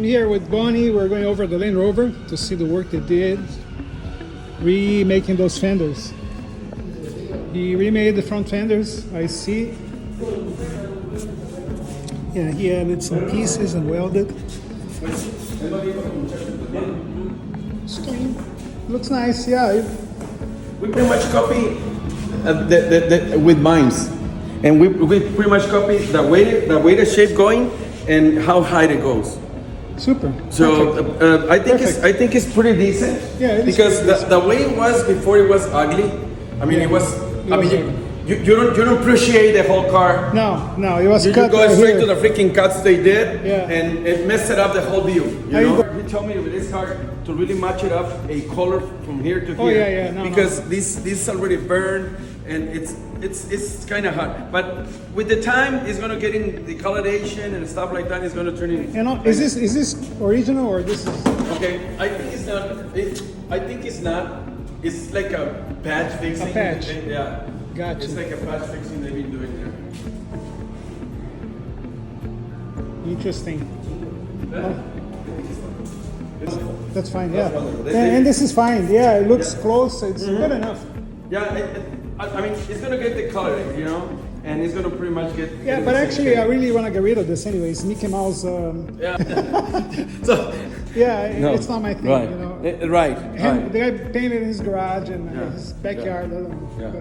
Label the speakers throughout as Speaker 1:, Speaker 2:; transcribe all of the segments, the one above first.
Speaker 1: here with Bonnie. We're going over the Land Rover to see the work they did remaking those fenders. He remade the front fenders, I see. Yeah, he added some pieces and welded. Looks nice, yeah.
Speaker 2: We pretty much copy with mines, and we pretty much copy the way the shape going and how high it goes.
Speaker 1: Super.
Speaker 2: So I think it's pretty decent.
Speaker 1: Yeah, it is
Speaker 2: because
Speaker 1: pretty
Speaker 2: the way it was before, it was ugly. I mean, you don't appreciate the whole car.
Speaker 1: No, it was
Speaker 2: you
Speaker 1: cut
Speaker 2: go
Speaker 1: right
Speaker 2: straight
Speaker 1: here.
Speaker 2: to the freaking cuts they did,
Speaker 1: Yeah.
Speaker 2: and it messed it up the whole view.
Speaker 1: You
Speaker 2: He told me with this car to really match it up a color from here to here.
Speaker 1: Oh, yeah. No,
Speaker 2: because this is already burned and it's kind of hot. But with the time, it's gonna get in the coloration and stuff like that. It's gonna turn in.
Speaker 1: And is this original or this is?
Speaker 2: Okay, I think it's not. I think it's not. It's like a patch fixing.
Speaker 1: A patch.
Speaker 2: Yeah.
Speaker 1: Gotcha.
Speaker 2: It's like a patch fixing they've been doing there.
Speaker 1: Interesting.
Speaker 2: Yeah.
Speaker 1: That's fine, yeah.
Speaker 2: wonderful.
Speaker 1: And this is fine, yeah. It looks close. It's good enough.
Speaker 2: Yeah, I mean, it's gonna get the color, and it's gonna pretty much get.
Speaker 1: Yeah, but actually, I really want to get rid of this anyways. Mickey Mouse.
Speaker 2: Yeah. So.
Speaker 1: Yeah,
Speaker 2: No.
Speaker 1: it's not my thing,
Speaker 2: Right. Right.
Speaker 1: And the guy painted in his garage and his backyard.
Speaker 2: Yeah.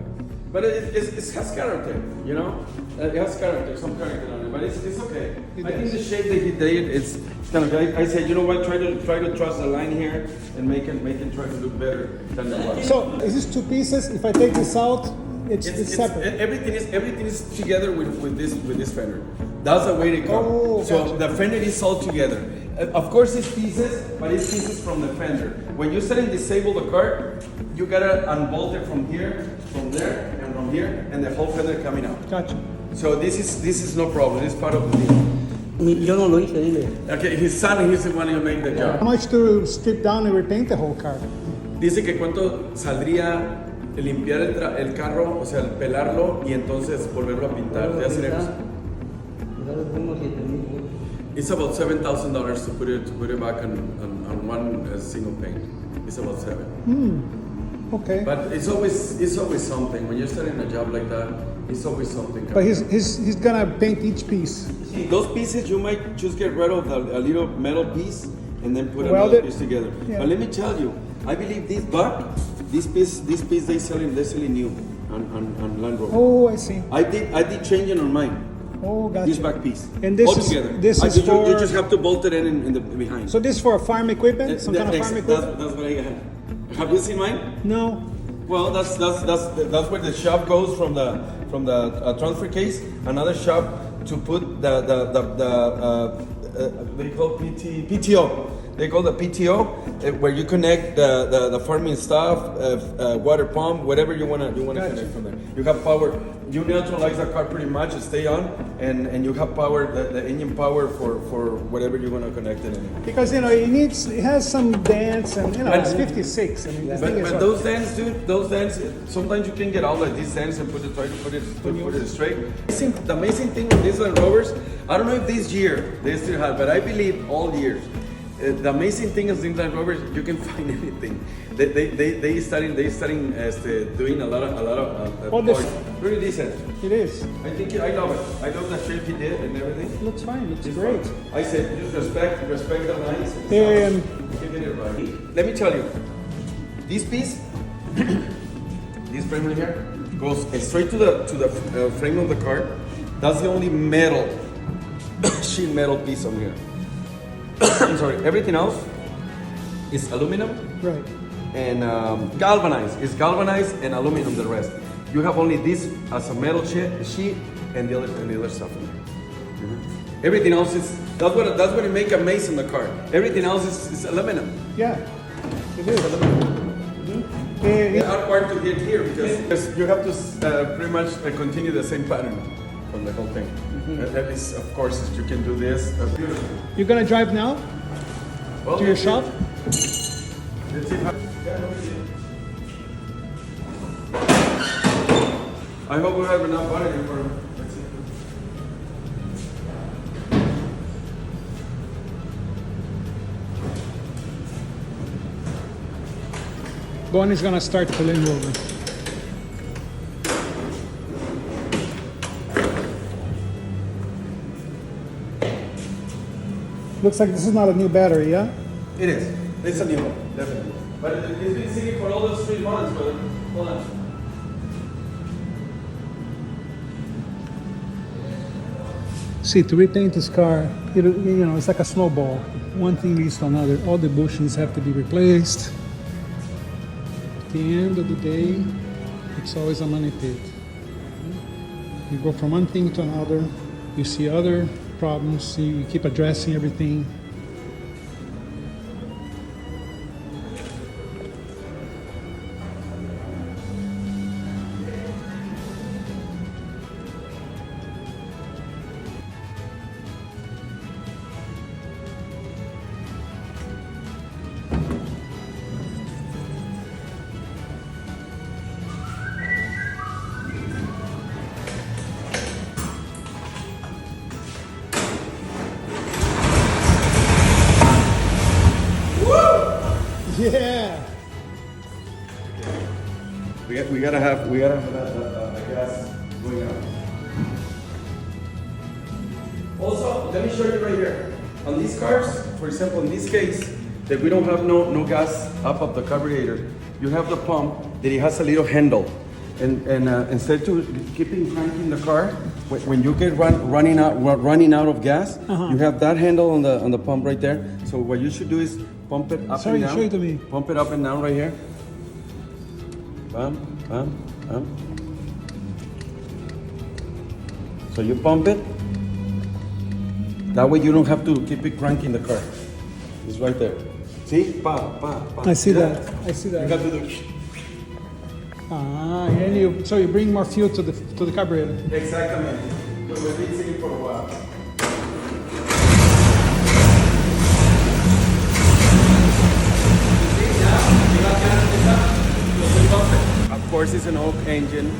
Speaker 2: But it has character, It has character, some character on it, but it's okay. I think the shape that he did, it's kind of. I said, you know what? Try to trust the line here and make it try to look better than the one.
Speaker 1: So is this two pieces? If I take this out, it's separate.
Speaker 2: Everything is together with this fender. That's the way they come.
Speaker 1: Oh,
Speaker 2: so
Speaker 1: gotcha.
Speaker 2: the fender is all together. Of course, it's pieces, but it's pieces from the fender. When you set and disable the car, you gotta unbolt it from here, from there, and from here, and the whole fender coming out.
Speaker 1: Gotcha.
Speaker 2: So this is no problem. It's part of the deal.
Speaker 3: Yo no lo hice, dile.
Speaker 2: Okay, his son, he's the one who made the
Speaker 1: How
Speaker 2: job.
Speaker 1: much to strip down and repaint the whole car?
Speaker 2: Dice que cuánto saldría limpiar el carro, o sea, pelarlo y entonces volverlo a pintar. ¿Ya seremos? It's about $7,000 to put it back on one single paint. It's about $7,000.
Speaker 1: Okay.
Speaker 2: But it's always something. When you're starting a job like that, it's always something.
Speaker 1: But he's gonna paint each piece.
Speaker 2: See, those pieces you might just get rid of a little metal piece and then put
Speaker 1: Weld
Speaker 2: another
Speaker 1: it.
Speaker 2: piece together.
Speaker 1: Yeah.
Speaker 2: But let me tell you, I believe this piece they're selling new on Land Rover.
Speaker 1: Oh, I see.
Speaker 2: I did changing on mine.
Speaker 1: Oh, gotcha.
Speaker 2: This back piece.
Speaker 1: And this
Speaker 2: all
Speaker 1: is
Speaker 2: together.
Speaker 1: for.
Speaker 2: You just have to bolt it in the behind.
Speaker 1: So this is for farm equipment, some kind of farm equipment.
Speaker 2: That's what I have. Have you seen mine?
Speaker 1: No.
Speaker 2: Well, that's where the shop goes from the transfer case. Another shop to put they call PTO. They call the PTO where you connect the farming stuff, water pump, whatever you wanna
Speaker 1: Gotcha.
Speaker 2: connect from there. You have power. You neutralize the car pretty much, stay on, and you have power, the engine power for whatever you wanna connect it in.
Speaker 1: Because it has some dents and it's 56. I mean, this thing is
Speaker 2: But those dents, dude, sometimes you can get out like these dents and try to put it straight. The amazing thing with these Land Rovers, I don't know if this year they still have, but I believe all years. The amazing thing is in Land Rovers, you can find anything. They starting doing a lot of parts. Pretty decent.
Speaker 1: It is.
Speaker 2: I love it. I love the shape he did and everything.
Speaker 1: It looks fine. It's
Speaker 2: It's
Speaker 1: great.
Speaker 2: fun. I said just respect the lines. And
Speaker 1: Um,
Speaker 2: stuff. You can get it right. Let me tell you, this piece, this frame right here, goes straight to the frame of the car. That's the only metal, sheet metal piece on here. I'm sorry. Everything else is aluminum
Speaker 1: Right.
Speaker 2: and galvanized. It's galvanized and aluminum. The rest, you have only this as a metal sheet and the other stuff in there. Everything else is that's what it make a maze in the car. Everything else is aluminum.
Speaker 1: Yeah. It is.
Speaker 2: It's hard part to get here because you have to pretty much continue the same pattern from the whole thing. That is, of course, you can do this. Beautiful.
Speaker 1: You're gonna drive now
Speaker 2: Well,
Speaker 1: to your shop?
Speaker 2: Let's see how. I hope we have enough butter for him. Let's see.
Speaker 1: Bonnie's gonna start the Land Rover. Looks like this is not a new battery, yeah?
Speaker 2: It is. It's a new one, definitely. But it's been sitting for all those 3 months, but hold on.
Speaker 1: See, to repaint this car, it's like a snowball. One thing leads to another. All the bushings have to be replaced. At the end of the day, it's always a money pit. You go from one thing to another, you see other problems, you keep addressing everything. Yeah.
Speaker 2: We gotta have that gas going out. Also, let me show you right here. On these cars, for example, in this case, that we don't have no gas up of the carburetor, you have the pump that it has a little handle. And instead to keeping cranking the car, when you get running out of gas, you have that handle on the pump right there. So what you should do is pump it up and down.
Speaker 1: Show it to me.
Speaker 2: Pump it up and down right here. Bam, bam, bam. So you pump it. That way you don't have to keep it cranking the car. It's right there. See? Pa, pa, pa.
Speaker 1: I see that. I see that.
Speaker 2: You have to do.
Speaker 1: And so you bring more fuel to the carburetor.
Speaker 2: Exactamente. Because we've been sitting for a while. Of course, it's an old engine,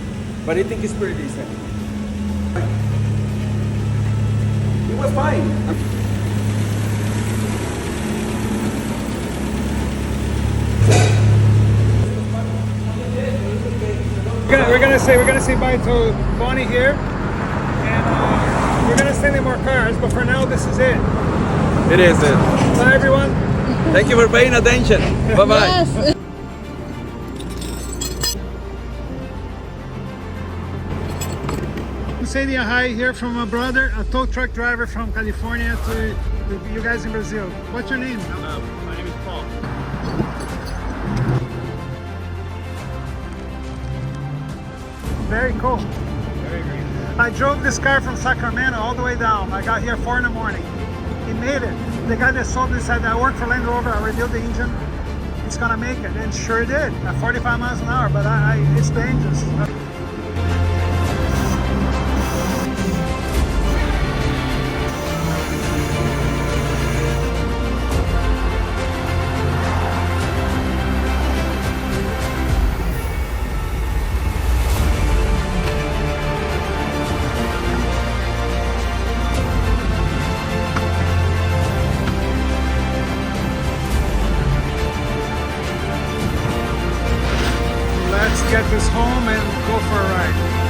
Speaker 2: but I think it's pretty decent. It was fine.
Speaker 1: We're gonna say bye to Bonnie here, and we're gonna send in more cars. But for now, this is it.
Speaker 2: It is it.
Speaker 1: Bye, everyone.
Speaker 2: Thank you for paying attention. Bye bye.
Speaker 3: Yes.
Speaker 1: I'm saying hi here from my brother, a tow truck driver from California, to you guys in Brazil. What's your name?
Speaker 4: My name is Paul.
Speaker 1: Very cool.
Speaker 4: Very green.
Speaker 1: I drove this car from Sacramento all the way down. I got here 4 in the morning. He made it. The guy that sold me said, I work for Land Rover, I rebuilt the engine. It's gonna make it, and sure it did, at 45 miles an hour, but it's dangerous. Let's get this home and go for a ride.